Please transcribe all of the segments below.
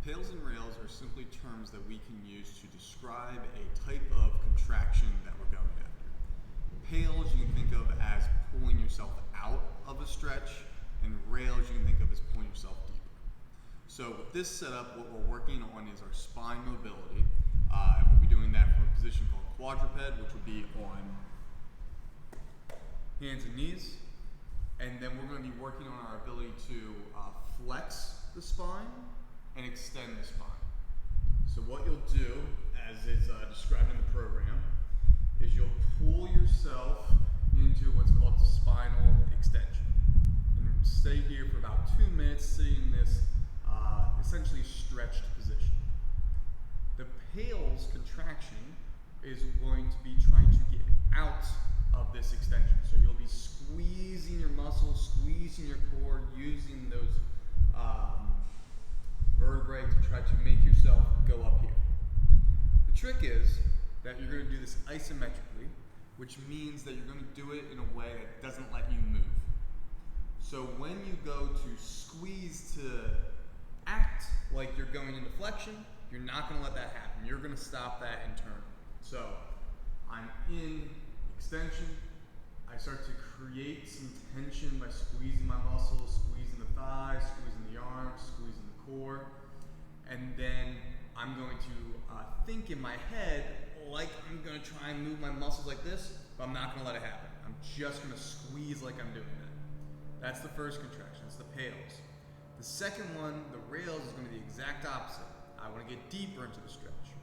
Pails and rails are simply terms that we can use to describe a type of contraction that we're going after. Pails you can think of as pulling yourself out of a stretch, and rails you can think of as pulling yourself deeper. So with this setup, what we're working on is our spine mobility, and we'll be doing that from a position called quadruped, which will be on hands and knees, and then we're going to be working on our ability to flex the spine and extend the spine. So what you'll do, as is described in the program, is you'll pull yourself into what's called spinal extension. And stay here for about 2 minutes, sitting in this essentially stretched position. The Pails contraction is going to be trying to get out of this extension. So you'll be squeezing your muscles, squeezing your core, using those vertebrae to try to make yourself go up here. The trick is that you're going to do this isometrically, which means that you're going to do it in a way that doesn't let you move. So when you go to squeeze to act like you're going into flexion, you're not going to let that happen. You're going to stop that internally. So I'm in extension. I start to create some tension by squeezing my muscles, squeezing the thighs, squeezing the arms, squeezing the core. And then I'm going to think in my head like I'm going to try and move my muscles like this, but I'm not going to let it happen. I'm just going to squeeze like I'm doing that. That's the first contraction. That's the Pails. The second one, the rails, is going to be the exact opposite. I want to get deeper into the stretch.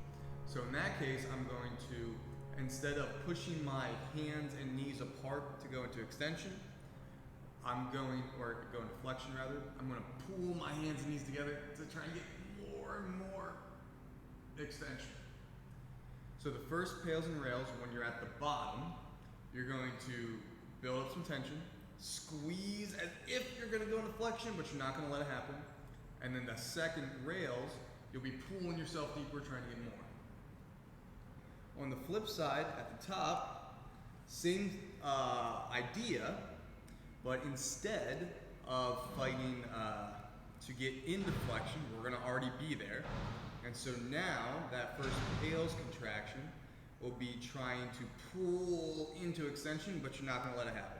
So in that case, I'm going to, instead of pushing my hands and knees apart to go into extension, or go into flexion rather, I'm going to pull my hands and knees together to try and get more and more extension. So the first Pails and rails, when you're at the bottom, you're going to build up some tension, squeeze as if you're going to go into flexion, but you're not going to let it happen. And then the second rails, you'll be pulling yourself deeper, trying to get more. On the flip side, at the top, same idea, but instead of fighting to get into flexion, we're going to already be there. And so now that first Pails contraction will be trying to pull into extension, but you're not going to let it happen.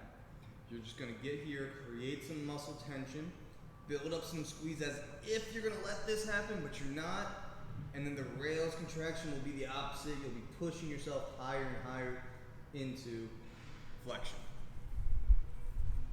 You're just going to get here, create some muscle tension, build up some squeeze as if you're going to let this happen, but you're not. And then the rails contraction will be the opposite. You'll be pushing yourself higher and higher into flexion.